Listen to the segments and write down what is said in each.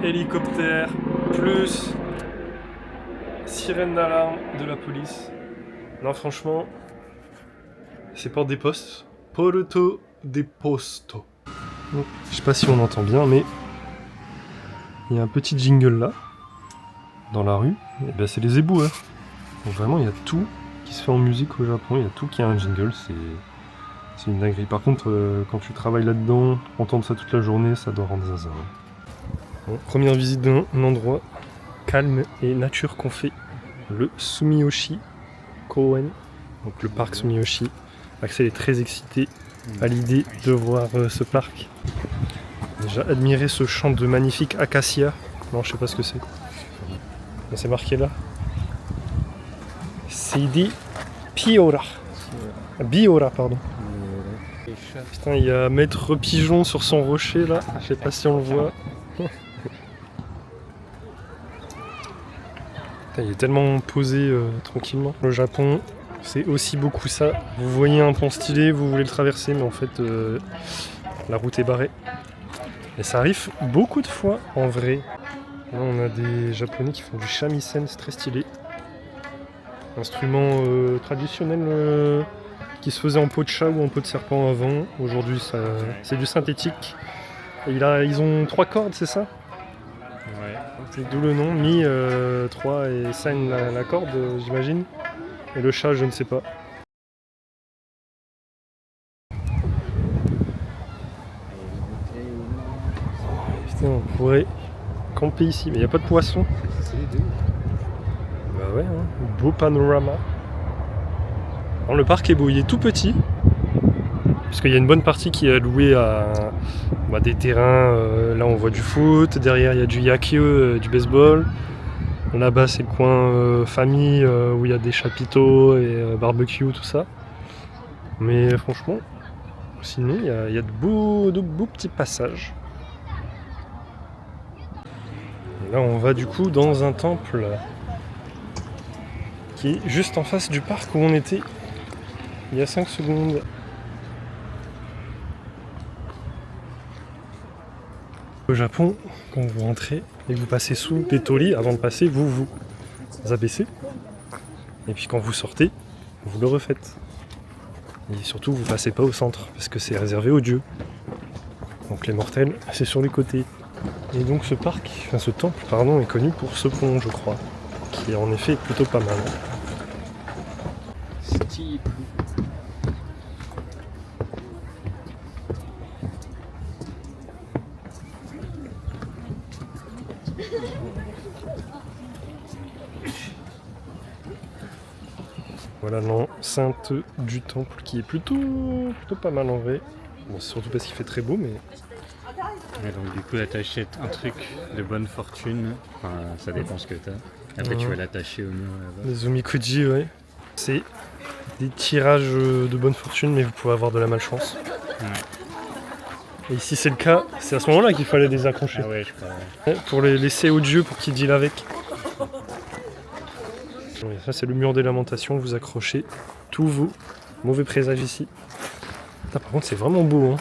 hélicoptère, plus sirène d'alarme de la police. Non, franchement, c'est porte des postes. Porto de Posto. Donc, je sais pas si on entend bien, mais il y a un petit jingle là, dans la rue. Et ben, c'est les éboueurs. Donc vraiment, il y a tout qui se fait en musique au Japon. Il y a tout qui a un jingle. C'est une dinguerie. Par contre, quand tu travailles là-dedans, entendre ça toute la journée, ça doit rendre zinzin. Bon, première visite d'un endroit calme et nature qu'on fait. Le Sumiyoshi Koen, donc le parc Sumiyoshi. Axel est très excité à l'idée de voir ce parc. Déjà admirer ce champ de magnifiques acacias. Non, je sais pas ce que c'est. Mais c'est marqué là. Seidi Piora. Biora, pardon. Putain, il y a Maître Pigeon sur son rocher là. Je sais pas si on le voit. Putain, il est tellement posé tranquillement. Le Japon, c'est aussi beaucoup ça. Vous voyez un pont stylé, vous voulez le traverser, mais en fait, la route est barrée. Et ça arrive beaucoup de fois en vrai. Là, on a des Japonais qui font du shamisen, c'est très stylé. Instrument traditionnel qui se faisait en peau de chat ou en peau de serpent avant. Aujourd'hui, c'est du synthétique. Et ils ont 3 cordes, c'est ça? Ouais. C'est d'où le nom, Mi 3 et Sen la corde, j'imagine. Et le chat, je ne sais pas. Putain, on pourrait camper ici, mais il n'y a pas de poisson. Bah ouais, hein. Beau panorama. Alors, le parc est beau, il est tout petit. Parce qu'il y a une bonne partie qui est allouée à des terrains. Là, on voit du foot. Derrière, il y a du yakyo, du baseball. Là-bas, c'est le coin famille où il y a des chapiteaux et barbecue, tout ça. Mais franchement, sinon, il y a de beaux petits passages. Et là, on va du coup dans un temple qui est juste en face du parc où on était il y a 5 secondes. Au Japon, quand vous rentrez et que vous passez sous des torii, avant de passer, vous abaissez. Et puis quand vous sortez, vous le refaites. Et surtout, vous passez pas au centre, parce que c'est réservé aux dieux. Donc les mortels, c'est sur les côtés. Et donc ce temple, est connu pour ce pont, je crois, qui est en effet plutôt pas mal. Style. Voilà l'enceinte du temple qui est plutôt pas mal en vrai. Bon, surtout parce qu'il fait très beau, mais... Et donc du coup là t'achètes un truc de bonne fortune, enfin ça dépend ce que t'as. Après tu vas l'attacher au mur là-bas. Les omikuji, ouais. C'est des tirages de bonne fortune, mais vous pouvez avoir de la malchance. Ouais. Et ici c'est le cas, c'est à ce moment-là qu'il fallait les accrocher. Ah ouais, je crois. Ouais, pour les laisser au dieu pour qu'il deal avec. Oui, ça c'est le mur des lamentations, vous accrochez tous vos mauvais présages ici. Putain, par contre c'est vraiment beau, hein.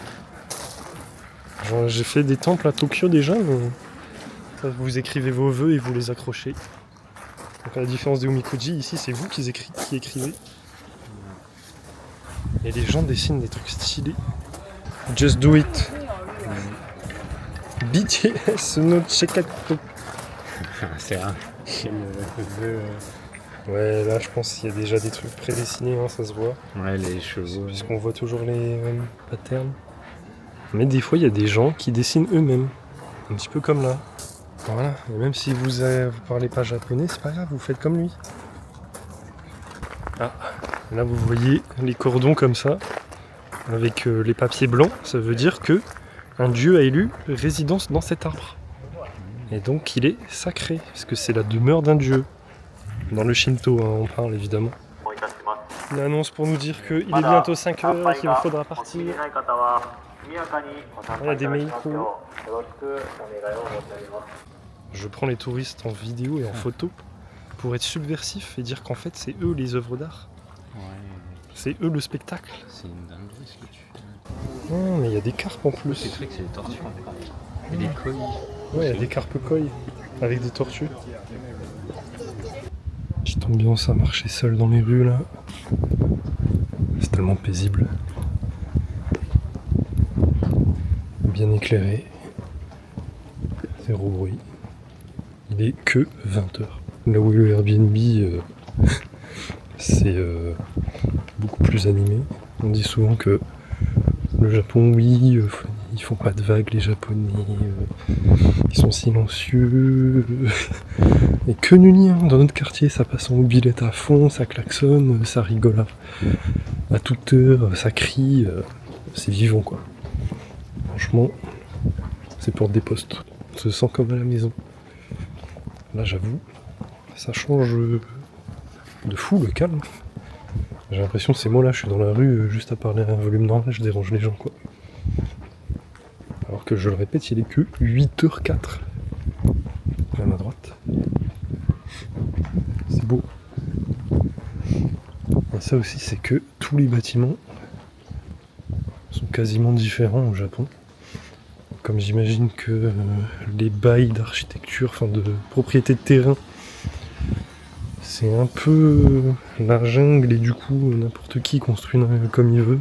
J'ai fait des temples à Tokyo déjà, mais vous écrivez vos vœux et vous les accrochez. Donc à la différence des omikuji, ici c'est vous qui écrivez. Et les gens dessinent des trucs stylés. Just do it. BTS no Chekato. C'est rare. Ouais, là je pense qu'il y a déjà des trucs prédessinés, hein, ça se voit. Ouais, les chevaux. Puisqu'on voit toujours les mêmes patterns. Mais des fois il y a des gens qui dessinent eux-mêmes. Un petit peu comme là. Voilà, et même si vous parlez pas japonais, c'est pas grave, vous faites comme lui. Ah, là vous voyez les cordons comme ça, avec les papiers blancs, ça veut dire que un dieu a élu résidence dans cet arbre. Et donc il est sacré, parce que c'est la demeure d'un dieu. Dans le Shinto, hein, on parle évidemment. Une annonce pour nous dire qu'il est bientôt 5 heures et qu'il vous faudra partir. Il y a des meiko. Je prends les touristes en vidéo et en photo pour être subversif et dire qu'en fait c'est eux les œuvres d'art. Ouais. C'est eux le spectacle. C'est une dinguerie ce que tu fais. Non mais il y a des carpes en plus. C'est vrai que c'est des tortues. Et des koi. Ouais, il y a des carpe koi avec des tortues. Petite ambiance à marcher seul dans les rues là. C'est tellement paisible. Bien éclairé. Zéro bruit. Il est que 20h. Là où est le Airbnb, c'est beaucoup plus animé. On dit souvent que le Japon, oui, ils font pas de vagues les Japonais, ils sont silencieux. Et que nuni, hein, dans notre quartier, ça passe en mobilette à fond, ça klaxonne, ça rigole à toute heure, ça crie, c'est vivant quoi. Franchement, c'est pour des postes. On se sent comme à la maison. Là j'avoue, ça change de fou le calme. J'ai l'impression que c'est moi là, je suis dans la rue juste à parler à un volume normal, je dérange les gens quoi. Alors que je le répète, il est que 8h04. Même à droite. C'est beau. Et ça aussi, c'est que tous les bâtiments sont quasiment différents au Japon. Comme j'imagine que les bails d'architecture, enfin de propriété de terrain, c'est un peu la jungle et du coup n'importe qui construit comme il veut.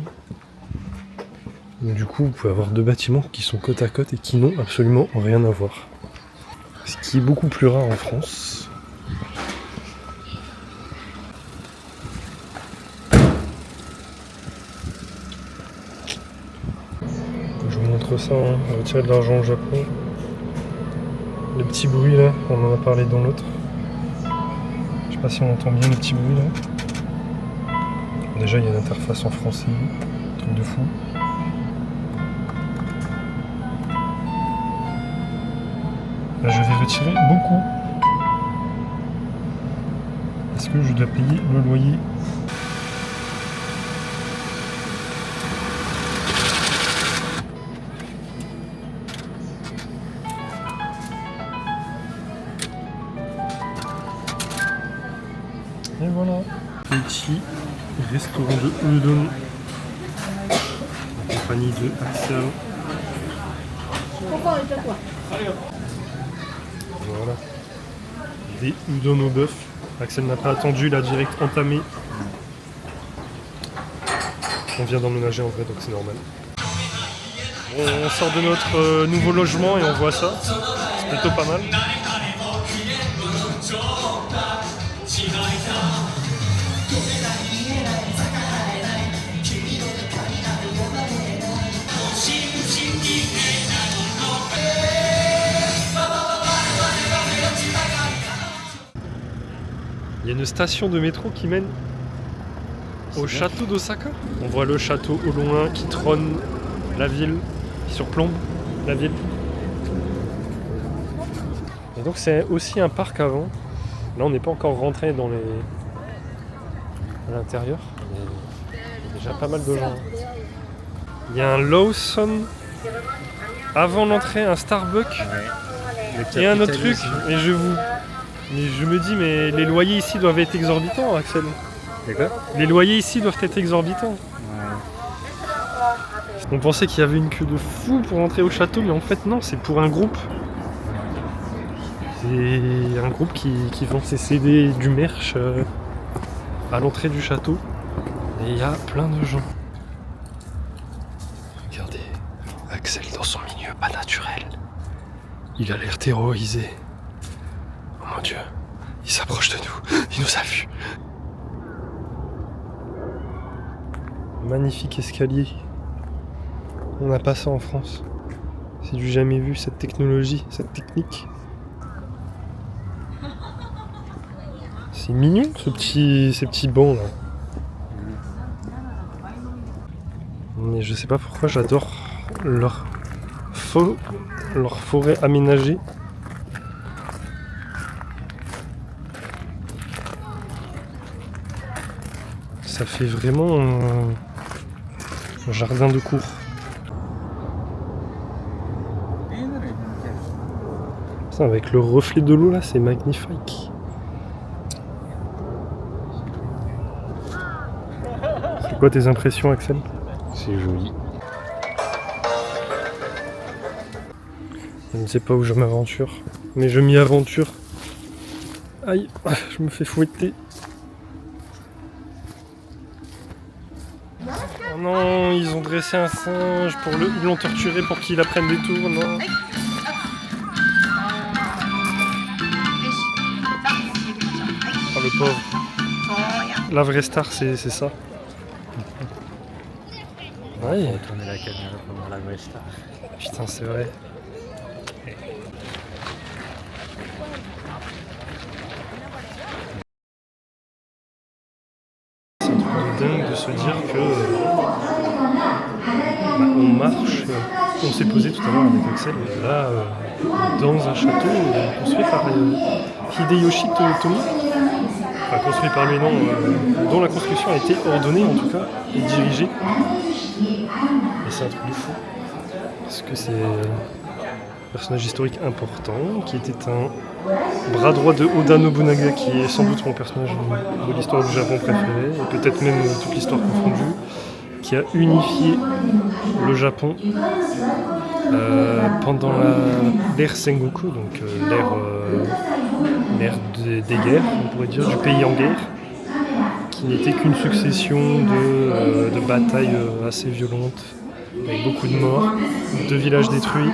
Et du coup, vous pouvez avoir deux bâtiments qui sont côte à côte et qui n'ont absolument rien à voir. Ce qui est beaucoup plus rare en France. Je vous montre ça, hein. Retirer de l'argent au Japon. Le petit bruit là, on en a parlé dans l'autre. Je sais pas si on entend bien le petit bruit là. Déjà il y a l'interface en français, truc de fou. Là je vais retirer beaucoup. Est-ce que je dois payer le loyer ? Et voilà, petit restaurant de udon en compagnie de Axel. Voilà, des udon au bœuf. Axel n'a pas attendu, il a direct entamé. On vient d'emménager en vrai, donc c'est normal. On sort de notre nouveau logement et on voit ça. C'est plutôt pas mal. Il y a une station de métro qui mène au château d'Osaka. On voit le château au loin qui trône la ville, qui surplombe la ville. Et donc c'est aussi un parc avant. Là on n'est pas encore rentré dans à l'intérieur. Mais il y a déjà pas mal de gens. Il y a un Lawson avant l'entrée, un Starbucks et un autre truc. Et je me dis, mais les loyers ici doivent être exorbitants, Axel. D'accord. Les loyers ici doivent être exorbitants. Ouais. On pensait qu'il y avait une queue de fou pour entrer au château, mais en fait non, c'est pour un groupe. C'est un groupe qui vend ses CD du merch à l'entrée du château. Et il y a plein de gens. Regardez, Axel dans son milieu pas naturel. Il a l'air terrorisé. Oh mon Dieu, il s'approche de nous, il nous a vus. Magnifique escalier. On n'a pas ça en France. C'est du jamais vu, cette technologie, cette technique. C'est mignon ces petits bancs là. Mais je sais pas pourquoi j'adore leur forêt aménagée. Ça fait vraiment un jardin de cours. Ça, avec le reflet de l'eau là, c'est magnifique. C'est quoi tes impressions, Axel ? C'est joli. ne sais pas où je m'aventure, mais je m'y aventure. Aïe, je me fais fouetter. Oh non, ils ont dressé un singe, ils l'ont torturé pour qu'il apprenne des tours, non. Oh le pauvre. La vraie star, c'est ça. Ouais. Faut retourner la caméra pour voir la vraie star. Putain, c'est vrai. C'est un truc de dingue de se dire que on marche. On s'est posé tout à l'heure avec Axel là dans un château construit par Hideyoshi Toyotomi. Enfin, construit par lui, non, dont la construction a été ordonnée en tout cas et dirigée. Et c'est un truc de fou. Parce que c'est un personnage historique important qui était un bras droit de Oda Nobunaga, qui est sans doute mon personnage de l'histoire du Japon préféré, et peut-être même toute l'histoire confondue, qui a unifié le Japon pendant l'ère Sengoku, donc l'ère des guerres, on pourrait dire, du pays en guerre, qui n'était qu'une succession de batailles assez violentes, avec beaucoup de morts, de villages détruits,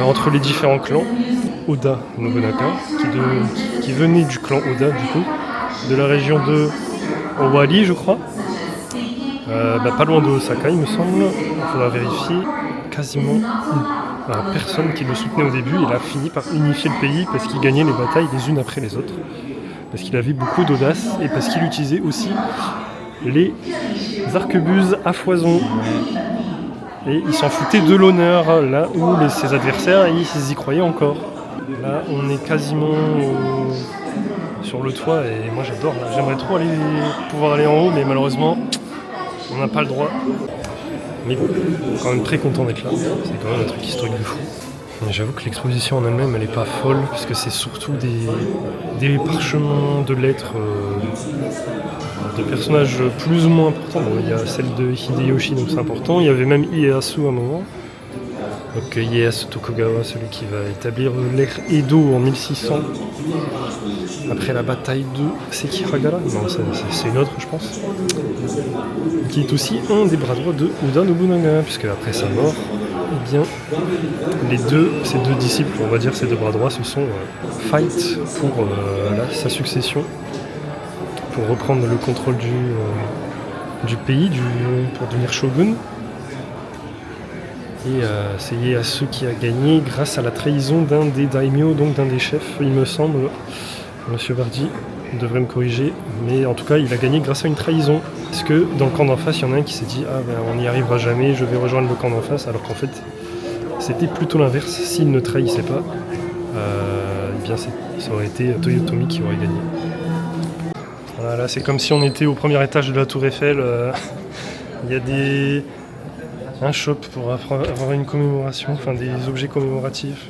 entre les différents clans. Oda Nobunaga, qui venait du clan Oda, du coup, de la région de Owari, je crois. Pas loin de Osaka, il me semble. Il faudra vérifier. Quasiment personne qui le soutenait au début. Il a fini par unifier le pays parce qu'il gagnait les batailles les unes après les autres. Parce qu'il avait beaucoup d'audace et parce qu'il utilisait aussi les arquebuses à foison. Et il s'en foutait de l'honneur, là où ses adversaires, ils y croyaient encore. Là, on est quasiment sur le toit et moi j'adore. J'aimerais trop pouvoir aller en haut, mais malheureusement, on n'a pas le droit. Mais bon, quand même très content d'être là. C'est quand même un truc historique de fou. Mais j'avoue que l'exposition en elle-même, elle est pas folle, parce que c'est surtout des parchemins de lettres de personnages plus ou moins importants. Bon, il y a celle de Hideyoshi, donc c'est important. Il y avait même Ieyasu à un moment. Donc Ieyasu Tokugawa, celui qui va établir l'ère Edo en 1600, après la bataille de Sekiragara. Non, c'est une autre, je pense. Qui est aussi un des bras droits de Oda Nobunaga, puisque après sa mort, eh bien, ses deux disciples, on va dire ses deux bras droits, se sont fight pour sa succession, pour reprendre le contrôle du pays, pour devenir shogun. Et c'est Ieyasu qui a gagné grâce à la trahison d'un des daimyo, donc d'un des chefs, il me semble. Monsieur Bardi devrait me corriger, mais en tout cas il a gagné grâce à une trahison. Parce que dans le camp d'en face, il y en a un qui s'est dit on n'y arrivera jamais, je vais rejoindre le camp d'en face, alors qu'en fait c'était plutôt l'inverse. S'il ne trahissait pas, eh bien ça aurait été Toyotomi qui aurait gagné. Voilà, là c'est comme si on était au premier étage de la tour Eiffel. Il y a un shop pour avoir une commémoration, enfin des objets commémoratifs,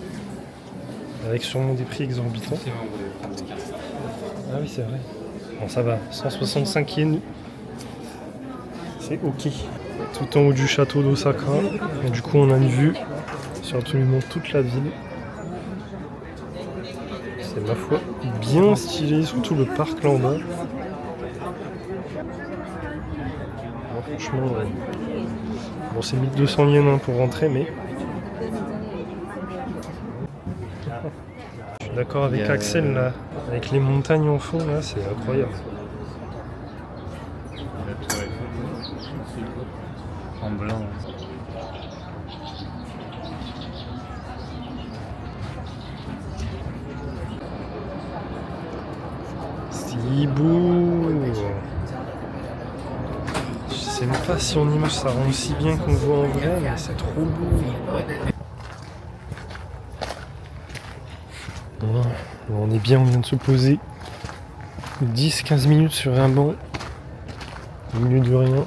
avec sûrement des prix exorbitants. Ah oui, c'est vrai. Bon, ça va, 165 yens. C'est ok. Tout en haut du château d'Osaka. Et du coup, on a une vue sur absolument toute la ville. C'est, ma foi, bien stylé, surtout le parc là en bas. Bon, franchement, bon, c'est 1200 yens pour rentrer, mais... Je suis d'accord avec Axel là, avec les montagnes en fond là, c'est incroyable. La tour Eiffel en blanc. C'est beau. Je sais même pas si en image ça rend aussi bien qu'on voit en vrai, mais c'est trop beau. Voilà. On est bien, on vient de se poser 10-15 minutes sur un banc au milieu de rien.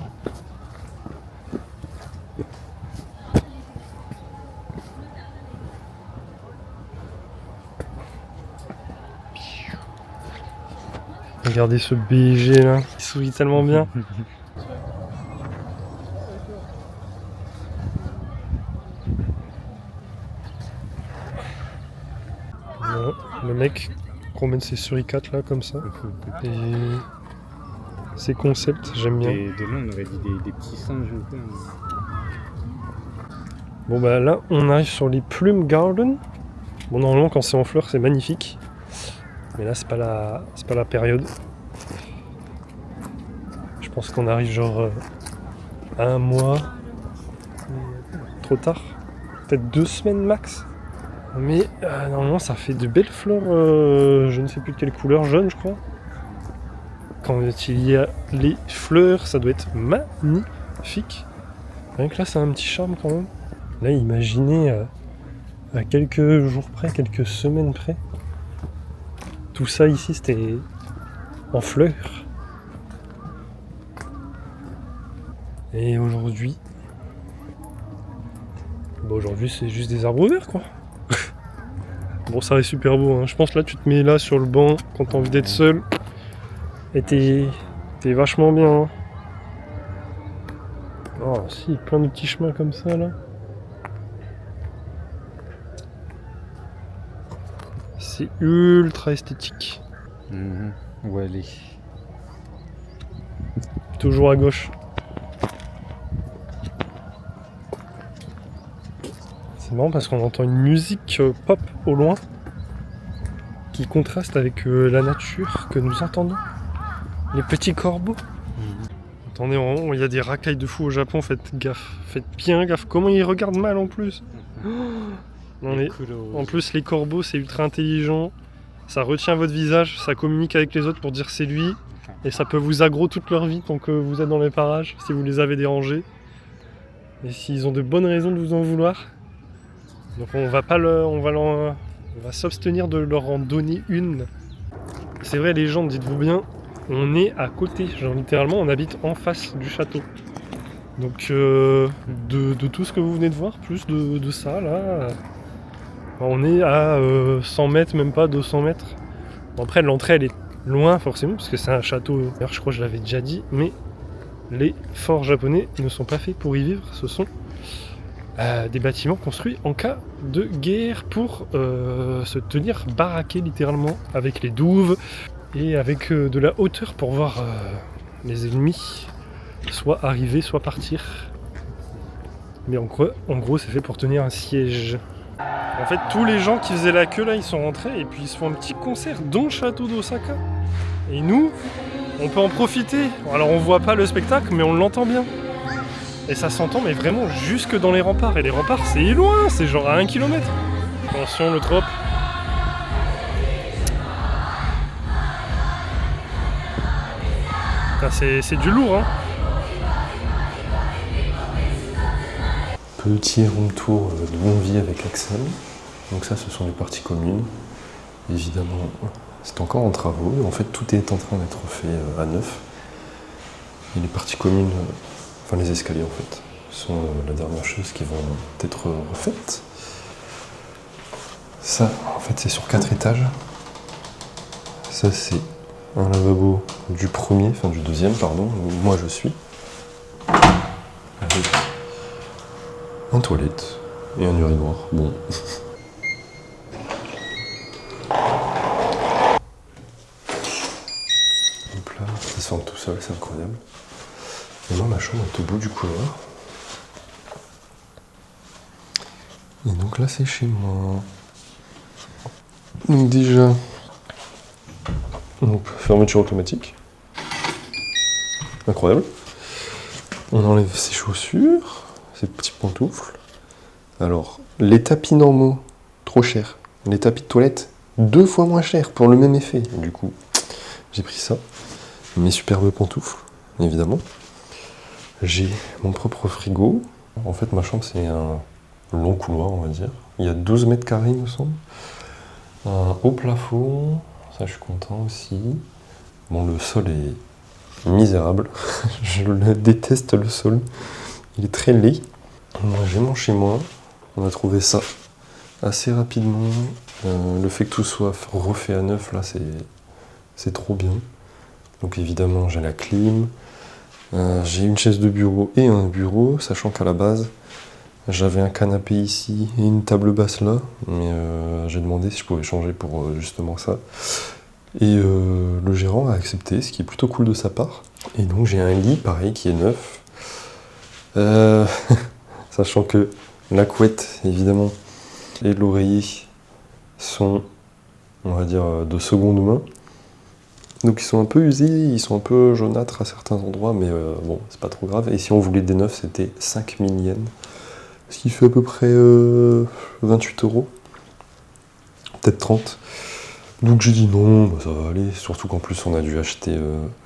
Regardez ce BG là, il sourit tellement bien. Le mec promène ses suricates là comme ça. Et ses concepts, j'aime bien. Et de loin, on aurait dit des petits singes ou quoi. Bon bah là, on arrive sur les Plume Garden. Bon, normalement, quand c'est en fleurs, c'est magnifique. Mais là, c'est pas la période. Je pense qu'on arrive genre à un mois. Trop tard. Peut-être 2 semaines max. Mais normalement, ça fait de belles fleurs. Je ne sais plus de quelle couleur, jaune, je crois. Quand il y a les fleurs, ça doit être magnifique. Rien que là, c'est un petit charme quand même. Là, imaginez à quelques jours près, quelques semaines près. Tout ça ici, c'était en fleurs. Et aujourd'hui... Bon, aujourd'hui, c'est juste des arbres verts, quoi. Bon, ça reste super beau, hein. Je pense là, tu te mets là sur le banc quand t'as envie d'être seul. Et t'es vachement bien. Hein. Oh, si, plein de petits chemins comme ça, là. C'est ultra esthétique. Où aller? Toujours à gauche. C'est marrant parce qu'on entend une musique pop au loin qui contraste avec la nature que nous entendons. Les petits corbeaux. Attendez, il y a des racailles de fou au Japon, faites gaffe. Faites bien gaffe. Comment ils regardent mal en plus. Non, mais en plus, les corbeaux, c'est ultra intelligent. Ça retient votre visage, ça communique avec les autres pour dire c'est lui. Et ça peut vous aggro toute leur vie tant que vous êtes dans les parages, si vous les avez dérangés. Et s'ils ont de bonnes raisons de vous en vouloir. Donc on va s'abstenir de leur en donner une. C'est vrai, les gens, dites-vous bien, on est à côté. Genre littéralement, on habite en face du château. Donc de tout ce que vous venez de voir, plus de ça là, on est à 100 mètres, même pas 200 mètres. Bon, après l'entrée elle est loin forcément, parce que c'est un château, d'ailleurs je crois que je l'avais déjà dit, mais les forts japonais ne sont pas faits pour y vivre, ce sont des bâtiments construits en cas de guerre pour se tenir baraqués littéralement, avec les douves et avec de la hauteur pour voir les ennemis soit arriver, soit partir. Mais en gros, c'est fait pour tenir un siège. En fait, tous les gens qui faisaient la queue là, ils sont rentrés et puis ils se font un petit concert dans le château d'Osaka. Et nous, on peut en profiter. Alors on voit pas le spectacle, mais on l'entend bien. Et ça s'entend, mais vraiment jusque dans les remparts. Et les remparts, c'est loin, c'est genre à 1 km. Attention, le trop. C'est du lourd, hein. Petit room tour de Bonvie avec Axel. Donc ça, ce sont les parties communes. Évidemment, c'est encore en travaux. En fait, tout est en train d'être fait à neuf. Et les parties communes, enfin les escaliers en fait, sont la dernière chose qui vont être refaites. Ça, en fait, c'est sur 4 étages. Ça, c'est un lavabo du deuxième, pardon, où moi je suis. Avec un toilette et un urinoir. Bon. Hop là, ça se forme tout seul, c'est incroyable. Et moi, ma chambre est au bout du couloir. Et donc là, c'est chez moi. Donc déjà, fermeture automatique. Incroyable. On enlève ses chaussures. Ces petits pantoufles. Alors, les tapis normaux, trop cher. Les tapis de toilette, 2 fois moins cher pour le même effet. Du coup, j'ai pris ça. Mes superbes pantoufles, évidemment. J'ai mon propre frigo. En fait, ma chambre, c'est un long couloir, on va dire. Il y a 12 mètres carrés, il me semble. Un haut plafond. Ça, je suis content aussi. Bon, le sol est misérable. Je le déteste, le sol. Il est très laid. J'ai mon chez moi. On a trouvé ça assez rapidement. Le fait que tout soit refait à neuf, là, c'est trop bien. Donc évidemment, j'ai la clim. J'ai une chaise de bureau et un bureau, sachant qu'à la base, J'avais un canapé ici et une table basse là, mais j'ai demandé si je pouvais changer pour justement ça. Et le gérant a accepté, ce qui est plutôt cool de sa part. Et donc j'ai un lit pareil qui est neuf. Sachant que la couette évidemment et l'oreiller sont, on va dire, de seconde main. Donc ils sont un peu usés, ils sont un peu jaunâtres à certains endroits, mais bon, c'est pas trop grave. Et si on voulait des neufs, c'était 5000 yens. Ce qui fait à peu près 28 €. Peut-être 30. Donc j'ai dit non, bah ça va aller. Surtout qu'en plus on a dû acheter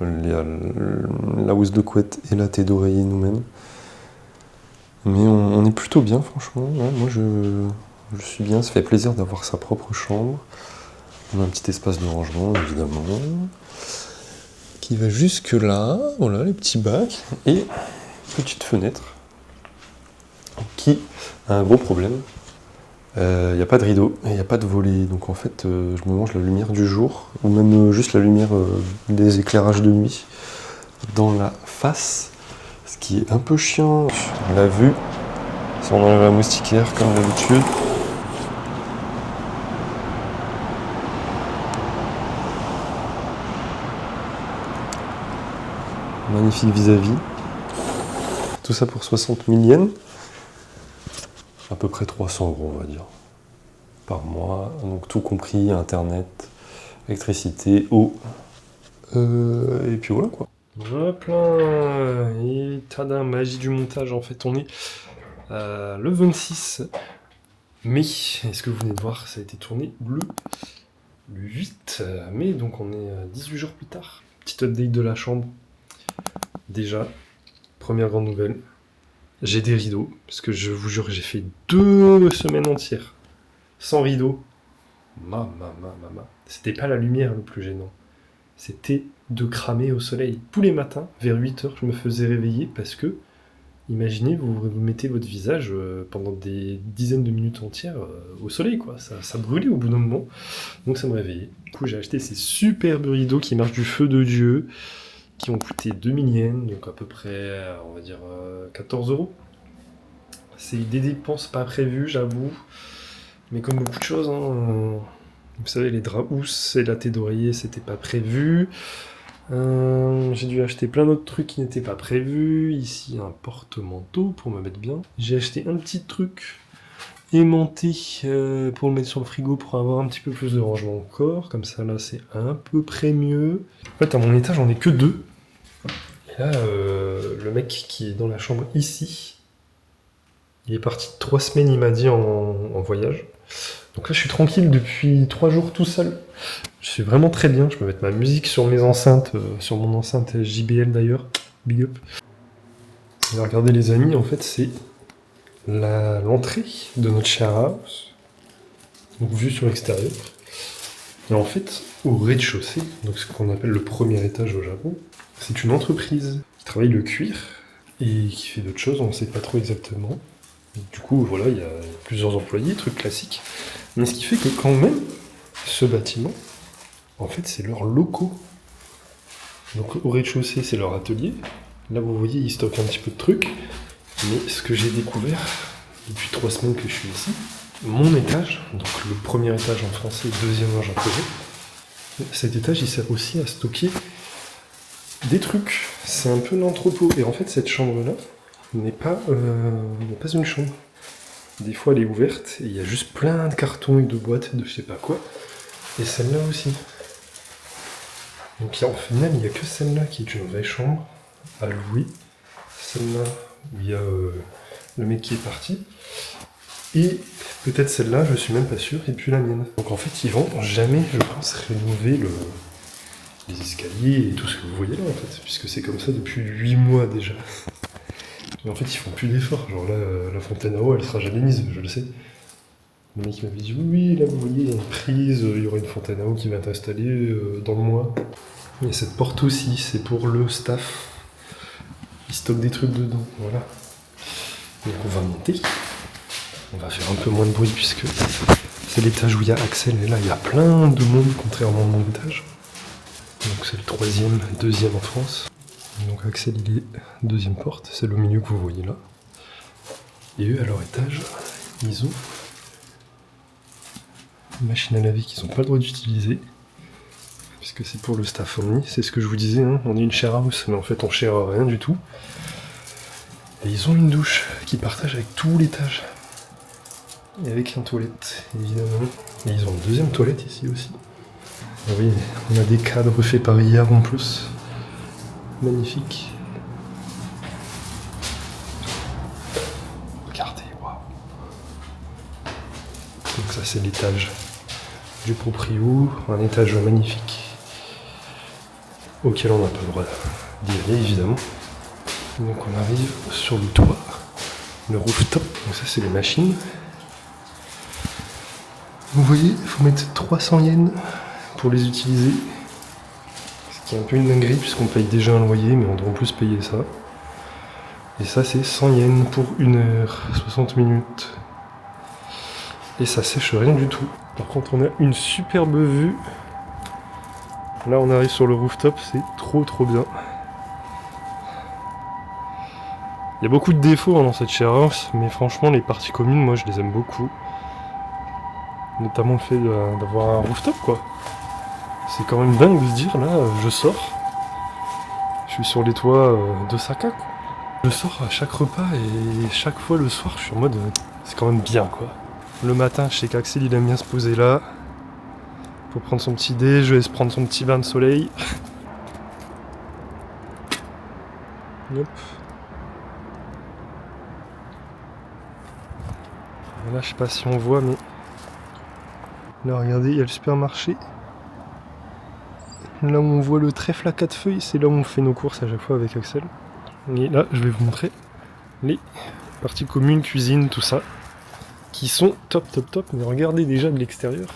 la housse de couette et la tête d'oreiller nous-mêmes. Mais on est plutôt bien franchement. Ouais, moi je suis bien, ça fait plaisir d'avoir sa propre chambre. On a un petit espace de rangement évidemment. Qui va jusque là, voilà les petits bacs. Et petite fenêtre. Qui a un gros problème. Il n'y a pas de rideau et il n'y a pas de volet, donc en fait je me mange la lumière du jour, ou même juste la lumière des éclairages de nuit dans la face, ce qui est un peu chiant. On l'a vu, si on enlève la moustiquaire comme d'habitude. Magnifique vis-à-vis. Tout ça pour 60 000 yens. À peu près 300 € on va dire. Par mois, donc tout compris, internet, électricité, eau, et puis voilà quoi. Hop là, et tada, magie du montage en fait, on est le 26 mai, et ce que vous venez de voir, ça a été tourné le 8 mai, donc on est 18 jours plus tard. Petite update de la chambre, déjà, première grande nouvelle, j'ai des rideaux, parce que je vous jure, j'ai fait 2 semaines entières sans rideaux. C'était pas la lumière le plus gênant, c'était de cramer au soleil. Tous les matins, vers 8 h, je me faisais réveiller parce que, imaginez, vous mettez votre visage pendant des dizaines de minutes entières au soleil, quoi. Ça brûlait au bout d'un moment, donc ça me réveillait. Du coup, j'ai acheté ces superbes rideaux qui marchent du feu de Dieu, qui ont coûté 2000 yens, donc à peu près, on va dire, 14 €. C'est des dépenses pas prévues, j'avoue. Mais comme beaucoup de choses, hein, vous savez, les draps housses et la tête d'oreiller, c'était pas prévu. J'ai dû acheter plein d'autres trucs qui n'étaient pas prévus. Ici, un porte-manteau pour me mettre bien. J'ai acheté un petit truc aimanté pour le mettre sur le frigo pour avoir un petit peu plus de rangement encore. Comme ça, là, c'est à peu près mieux. En fait, à mon étage, j'en ai que 2. Et là, le mec qui est dans la chambre ici, il est parti 3 semaines, il m'a dit, en voyage. Donc là, je suis tranquille depuis 3 jours tout seul. Je suis vraiment très bien. Je peux mettre ma musique sur mes enceintes, sur mon enceinte JBL d'ailleurs. Big up. Et regardez les amis, en fait, c'est l'entrée de notre share house. Donc vue sur l'extérieur. Et en fait, au rez-de-chaussée, donc ce qu'on appelle le premier étage au Japon, c'est une entreprise qui travaille le cuir et qui fait d'autres choses, on ne sait pas trop exactement. Du coup, voilà, il y a plusieurs employés, truc classique. Mais ce qui fait que quand même, ce bâtiment, en fait, c'est leurs locaux. Donc au rez-de-chaussée, c'est leur atelier. Là, vous voyez, ils stockent un petit peu de trucs. Mais ce que j'ai découvert depuis 3 semaines que je suis ici, mon étage, donc le premier étage en français, le deuxième en japonais, cet étage, il sert aussi à stocker des trucs. C'est un peu l'entrepôt. Et en fait, cette chambre-là n'est pas une chambre. Des fois, elle est ouverte et il y a juste plein de cartons et de boîtes de je sais pas quoi. Et celle-là aussi. Donc, en final, il n'y a que celle-là qui est une vraie chambre à louer. Celle-là, où il y a le mec qui est parti. Et peut-être celle-là, je suis même pas sûr, et puis la mienne. Donc en fait, ils vont jamais, je pense, rénover les escaliers et tout ce que vous voyez là, en fait. Puisque c'est comme ça depuis 8 mois déjà. Mais en fait, ils font plus d'efforts. Genre là, la fontaine à eau, elle sera jamais mise, je le sais. Le mec m'avait dit oui, là vous voyez, il y a une prise, il y aura une fontaine à eau qui va être installée dans le mois. Il y a cette porte aussi, c'est pour le staff. Ils stockent des trucs dedans, voilà. Donc on va monter. On va faire un peu moins de bruit puisque c'est l'étage où il y a Axel. Et là, il y a plein de monde, contrairement à mon étage. Donc c'est le 3e, 2e en France. Donc Axel, il est 2e porte, c'est le milieu que vous voyez là. Et eux, à leur étage, ils ont une machine à laver qu'ils n'ont pas le droit d'utiliser. Puisque c'est pour le staff only, c'est ce que je vous disais, hein. On est une share house, mais en fait on share rien du tout. Et ils ont une douche qu'ils partagent avec tout l'étage. Et avec une toilette, évidemment. Et ils ont une deuxième toilette ici aussi. Et oui, on a des cadres faits par hier en plus. Magnifique. Regardez, waouh. Donc ça c'est l'étage du proprio, un étage magnifique. Auquel on n'a pas le droit d'y aller évidemment. Donc on arrive sur le toit, le rooftop, donc ça c'est les machines. Vous voyez, il faut mettre 300 yens pour les utiliser. Ce qui est un peu une dinguerie puisqu'on paye déjà un loyer, mais on doit en plus payer ça. Et ça c'est 100 yens pour 1 heure, 60 minutes. Et ça sèche rien du tout. Par contre on a une superbe vue. Là on arrive sur le rooftop, c'est trop bien. Il y a beaucoup de défauts dans cette share house, mais franchement les parties communes, moi je les aime beaucoup. Notamment le fait d'avoir un rooftop quoi. C'est quand même dingue de se dire, là je sors, je suis sur les toits d'Osaka quoi. Je sors à chaque repas et chaque fois le soir je suis en mode, c'est quand même bien quoi. Le matin je sais qu'Axel il aime bien se poser là, pour prendre son petit dé, je vais se prendre son petit bain de soleil. Hop. Là je sais pas si on voit mais... Là regardez, il y a le supermarché. Là où on voit le trèfle à 4 feuilles, c'est là où on fait nos courses à chaque fois avec Axel. Et là je vais vous montrer les parties communes, cuisine, tout ça. Qui sont top. Mais regardez déjà de l'extérieur.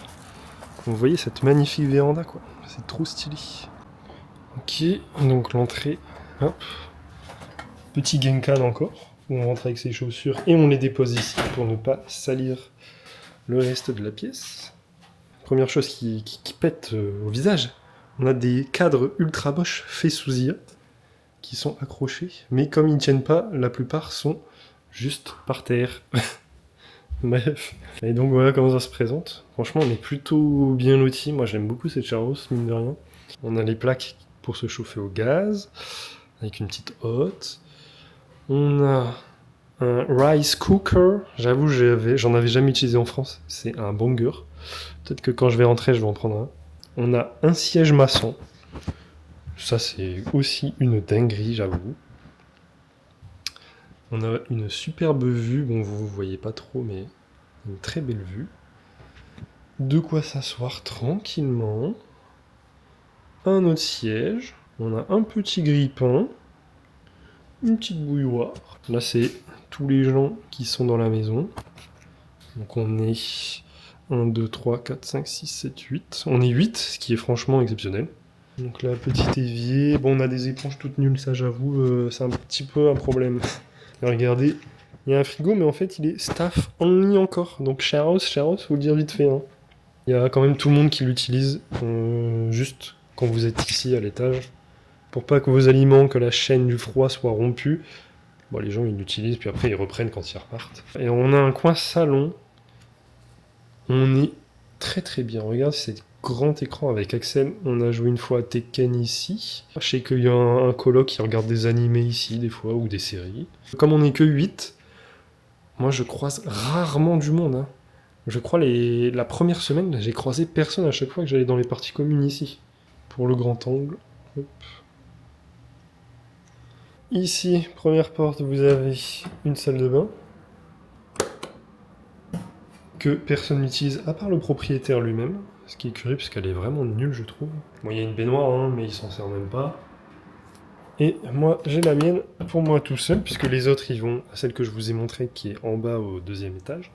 Vous voyez cette magnifique véranda quoi, c'est trop stylé. Ok, donc l'entrée, hop. Petit genkan encore, où on rentre avec ses chaussures et on les dépose ici pour ne pas salir le reste de la pièce. Première chose qui pète au visage, on a des cadres ultra moches faits sous IA qui sont accrochés, mais comme ils ne tiennent pas, la plupart sont juste par terre. Bref. Et donc voilà comment ça se présente. Franchement, on est plutôt bien lotis. Moi, j'aime beaucoup cette share house, mine de rien. On a les plaques pour se chauffer au gaz, avec une petite hotte. On a un rice cooker. J'avoue, j'en avais jamais utilisé en France. C'est un banger. Peut-être que quand je vais rentrer, je vais en prendre un. On a un siège maçon. Ça, c'est aussi une dinguerie, j'avoue. On a une superbe vue, bon vous voyez pas trop mais une très belle vue. De quoi s'asseoir tranquillement. Un autre siège. On a un petit grille-pain. Une petite bouilloire. Là c'est tous les gens qui sont dans la maison. Donc on est 1, 2, 3, 4, 5, 6, 7, 8. On est 8, ce qui est franchement exceptionnel. Donc là, petit évier. Bon, on a des éponges toutes nulles, ça j'avoue, c'est un petit peu un problème. Regardez, il y a un frigo, mais en fait, il est staff only encore. Donc, share house, faut le dire vite fait. Hein. Il y a quand même tout le monde qui l'utilise, juste quand vous êtes ici à l'étage, pour pas que vos aliments, que la chaîne du froid soit rompue. Bon, les gens, ils l'utilisent, puis après, ils reprennent quand ils repartent. Et on a un coin salon. On est très bien. Regarde cet grand écran avec Axel. On a joué une fois à Tekken ici. Je sais qu'il y a un coloc qui regarde des animés ici, des fois, ou des séries. Comme on n'est que 8, moi je croise rarement du monde. Hein. Je crois la première semaine, j'ai croisé personne à chaque fois que j'allais dans les parties communes ici. Pour le grand angle. Hop. Ici, première porte, vous avez une salle de bain. Que personne n'utilise à part le propriétaire lui-même. Ce qui est curieux parce qu'elle est vraiment nulle je trouve. Bon il y a une baignoire hein, mais il s'en sert même pas. Et moi j'ai la mienne pour moi tout seul puisque les autres ils vont à celle que je vous ai montrée qui est en bas au 2e étage.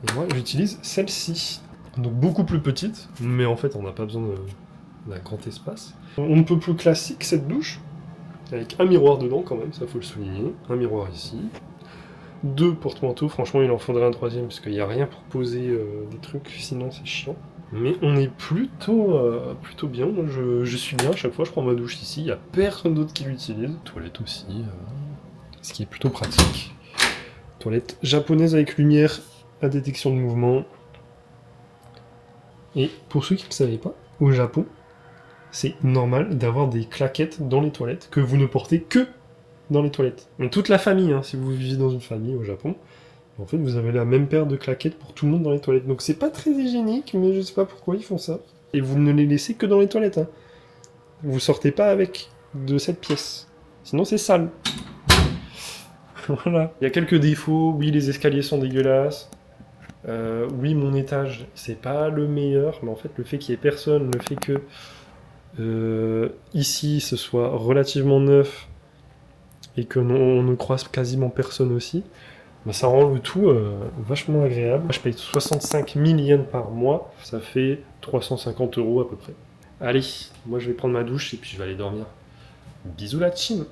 Et moi j'utilise celle-ci. Donc beaucoup plus petite mais en fait on n'a pas besoin d'un grand espace. On ne peut plus classique cette douche. Avec un miroir dedans quand même, ça faut le souligner. Un miroir ici. 2 porte-manteaux, franchement il en faudrait un 3e parce qu'il n'y a rien pour poser des trucs, sinon c'est chiant. Mais on est plutôt bien, moi je suis bien, à chaque fois je prends ma douche ici, il n'y a personne d'autre qui l'utilise. Toilette aussi, ce qui est plutôt pratique. Toilette japonaise avec lumière à détection de mouvement. Et pour ceux qui ne savaient pas, au Japon, c'est normal d'avoir des claquettes dans les toilettes que vous ne portez que dans les toilettes. Mais toute la famille, hein, si vous vivez dans une famille au Japon, en fait, vous avez la même paire de claquettes pour tout le monde dans les toilettes. Donc c'est pas très hygiénique, mais je sais pas pourquoi ils font ça. Et vous ne les laissez que dans les toilettes. Hein. Vous sortez pas avec de cette pièce. Sinon c'est sale. Voilà. Il y a quelques défauts. Oui, les escaliers sont dégueulasses. Oui, mon étage, c'est pas le meilleur. Mais en fait, le fait qu'il y ait personne, le fait que ici, ce soit relativement neuf et que on ne croise quasiment personne aussi, bah, ça rend le tout vachement agréable. Je paye 65 000 yens par mois. Ça fait 350 € à peu près. Allez, moi je vais prendre ma douche et puis je vais aller dormir. Bisous la team!